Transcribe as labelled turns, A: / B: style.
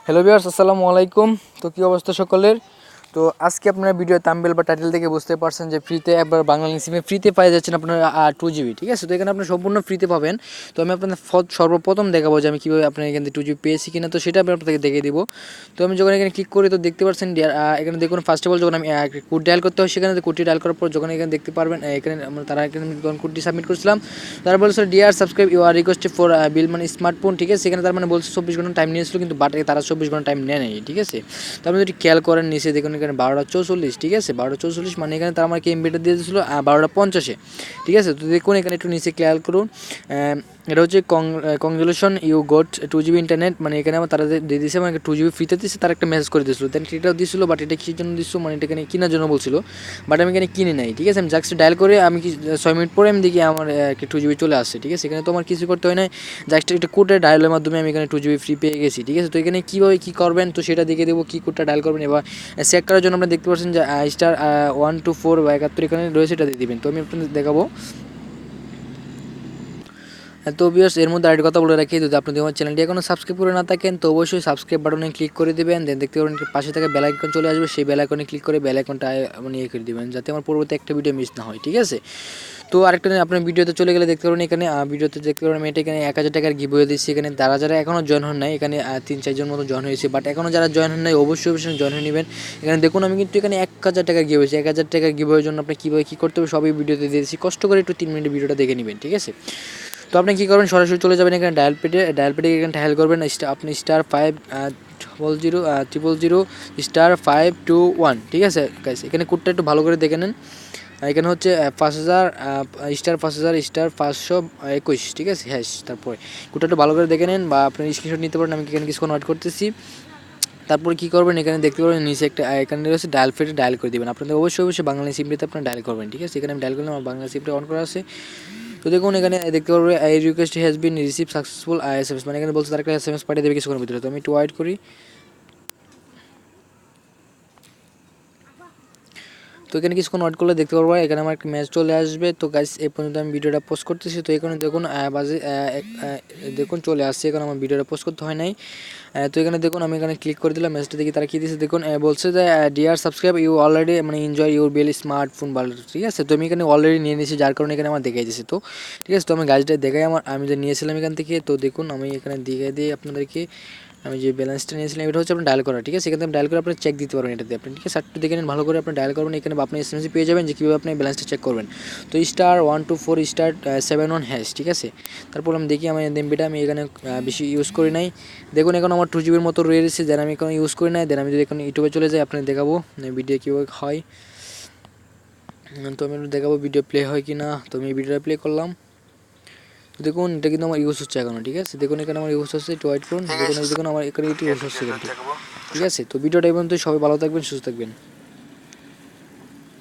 A: Hello viewers, আসসালামু আলাইকুম। তো কী অবস্থা সকলের? তো আজকে আপনারা ভিডিও থাম্বনেল বা টাইটেল থেকে বুঝতে পারছেন যে ফ্রিতে একবার বাংলালিংক সিমে ফ্রিতে পাই যাচ্ছেন আপনারা 2GB, ঠিক আছে? তো এখানে আপনি সম্পূর্ণ ফ্রিতে পাবেন। তো আমি আপনাদের সর্বপ্রথম দেখাবো যে আমি কীভাবে আপনার এখান থেকে 2GB পেয়েছি কিনা, তো সেটা আমি আপনাদেরকে দেখিয়ে দিব। তো আমি যখন এখানে ক্লিক করি তো দেখতে পাচ্ছেন এখানে দেখুন ফার্স্ট অফ অল যখন আমি কোড ডায়াল করতে হয় সেখানে কোডটি ডায়াল করার পর যখন এখানে দেখতে পারবেন এখানে তারা এখানে যখন কোডটি সাবমিট করছিলাম তারা বলছিল ডিয়ার সাবস্ক্রাইব ইউ আর রিকোয়েস্ট ফর বিল মানে স্মার্টফোন, ঠিক আছে? সেখানে তার মানে বলছে 24 ঘন্টা টাইম নিয়েছিল, কিন্তু বাট তারা 24 ঘন্টা টাইম নেয় নাই, ঠিক আছে? তো আপনি যদি খেয়াল করেন নিচে দেখুন এখানে 12:44, ঠিক আছে? 12:44 মানে এখানে তার আমাকে এমবিটা দিয়ে দিয়েছিল 12:50, ঠিক আছে? তো দেখুন এখানে একটু নিচে খেয়াল করুন, এটা হচ্ছে congratulation you got 2GB internet, মানে এখানে আমার তারা দিয়ে দিয়েছে মানে 2GB ফ্রিতে দিচ্ছে, তারা একটা মেসেজ করে দিয়েছিল। দেন এটাও দিয়েছিল, বাট এটা কিসের জন্য দিচ্ছিল মানে এটা এখানে কেনার জন্য বলছিল, বাট আমি এখানে কিনে নাই, ঠিক আছে? আমি জাস্ট ডায়াল করে আমি 6 মিনিট পরে আমি দেখি আমার 2GB চলে আসছে, ঠিক আছে? এখানে তো আমার কিছু করতে হয় না, জাস্ট একটা কোডের ডায়ালের মাধ্যমে আমি এখানে 2GB ফ্রি পেয়ে গেছি, ঠিক আছে? তো এখানে কীভাবে কী করবেন তো সেটা দেখে দেবো, কী কোডটা ডায়াল করবেন। এবার চেক করার জন্য আপনারা দেখতে পাচ্ছেন যে স্টার 124 বা 71 এখানে রয়েছে, এটা দিয়ে দেবেন। তো আমি আপনাদের দেখাবো। তো ভিউয়ার্স, এর মধ্যে আরেকটা কথা বলে রাখি, যদি আপনি আমার চ্যানেলটি এখনও সাবস্ক্রাইব করে না থাকেন তো অবশ্যই সাবস্ক্রাইব বাটনে ক্লিক করে দেবেন। দেন দেখতে পাবেন পাশে থাকা বেল আইকন চলে আসবে, সেই বেল আইকনে ক্লিক করে বেল আইকনটা মানে ইয়ে করে দেবেন, যাতে আমার পরবর্তী একটা ভিডিও মিস না হয়, ঠিক আছে? তো আরেকটা আপনার ভিডিওতে চলে গেলে দেখতে পাবেন এখানে ভিডিওতে দেখতে পাবেন এটা এখানে 1000 টাকার গিভওয়ে দিচ্ছি। এখানে যারা এখনও জয়েন হন নাই, এখানে 3-4 জন মতো জয়েন হয়েছে, বাট এখনও যারা জয়েন হন নাই অবশ্যই জয়েন হয়ে নেবেন। এখানে দেখুন আমি কিন্তু এখানে 1000 টাকার গিভওয়ে হয়েছে। 1000 টাকার গিভওয়ের জন্য আপনি কীভাবে কী করতে হবে সবই ভিডিওতে দিয়েছি, কষ্ট করে একটু 3 মিনিটের ভিডিওটা দেখে নেবেন, ঠিক আছে? তো আপনি কী করবেন, সরাসরি চলে যাবেন এখানে ডায়াল পেডে এখানে ডায়াল করবেন আপনি *500*521, ঠিক আছে গাইস? এখানে কোডটা একটু ভালো করে দেখে নেন। এখানে হচ্ছে 5000 *500*521, ঠিক আছে? হ্যাঁ, তারপরে কোডটা একটু ভালো করে দেখে নেন বা আপনি স্ক্রিনশট নিতে পারেন, আমি এখানে কিছুক্ষণ ওয়েট করতেছি। তারপরে কী করবেন, এখানে দেখতে পাবেন নিচে একটা এখানে রয়েছে ডায়াল পেডে ডায়াল করে দেবেন। আপনাদের অবশ্যই বাংলা সিমটিতে আপনার ডায়াল করবেন, ঠিক আছে? এখানে আমি ডায়াল করলাম, আমার বাংলা সিমটা অন করা আছে। তো দেখুন এখানে দেখতে পারবে এই request has been receive successful SMS, মানে এখানে বলছে তার একটা SMS পাঠিয়ে দেবে কিছুক্ষণের ভিতরে। তো আমি একটু ওয়েট করি। তো এখানে কিছুক্ষণ ওয়েট করলে দেখতে পারবো এখানে আমার একটা ম্যাচ চলে আসবে। তো গাইস এই পর্যন্ত আমি ভিডিওটা পোস্ট করতেছি। তো এখানে দেখুন দেখুন চলে আসছে, এখন আমার ভিডিওটা পোস্ট করতে হয় নাই। তো এখানে দেখুন আমি এখানে ক্লিক করে দিলাম, ম্যাচটা দেখি তারা কী দিয়েছে। দেখুন বলছে যে ডিয়ার সাবস্ক্রাইব ইউ অলরেডি মানে এনজয় ইউর বেল স্মার্টফোন ভালো, ঠিক আছে? তো আমি এখানে অলরেডি নিয়ে নিয়েছি, যার কারণে এখানে আমার দেখাই দিয়েছে। তো ঠিক আছে, তো আমি গাছটা দেখাই আমি যে নিয়েছিলাম এখান থেকে। তো দেখুন আমি এখানে দেখাই দিই আপনাদেরকে, আমি যে ব্যালেন্সটা নিয়েছিলাম এটা হচ্ছে আপনার ডায়াল করা, ঠিক আছে? এখানে ডায়াল করে আপনি চেক দিতে পারবেন এটাতে আপনি, ঠিক আছে? একটু দেখে নেন ভালো করে, আপনি ডায়াল করবেন এখানে আপনি SMS পেয়ে যাবেন যে কীভাবে আপনি ব্যালেন্সটা চেক করবেন। তো *124*71#, ঠিক আছে? তারপর আমি দেখি আমার এমবিটা আমি এখানে বেশি ইউজ করি নাই। দেখুন এখন আমার 2GBর মতো রয়েছে, দেন আমি এখন ইউজ করি নাই। দেন আমি যদি এখন ইউটিউবে চলে যাই আপনাদের দেখাবো ভিডিও কীভাবে হয়। তো আমি দেখাবো ভিডিও প্লে হয় কি না। তো আমি ভিডিওটা প্লে করলাম। দেখুন এটা কিন্তু আমার ইউজ হচ্ছে এখনও, ঠিক আছে? দেখুন এখানে আমার ইউজ হচ্ছে, একটু ওয়েট করুন। দেখুন আমার এখানে ইউজ হচ্ছে কিন্তু, ঠিক আছে? তো ভিডিওটা এই পর্যন্ত, সবাই ভালো থাকবেন, সুস্থ থাকবেন।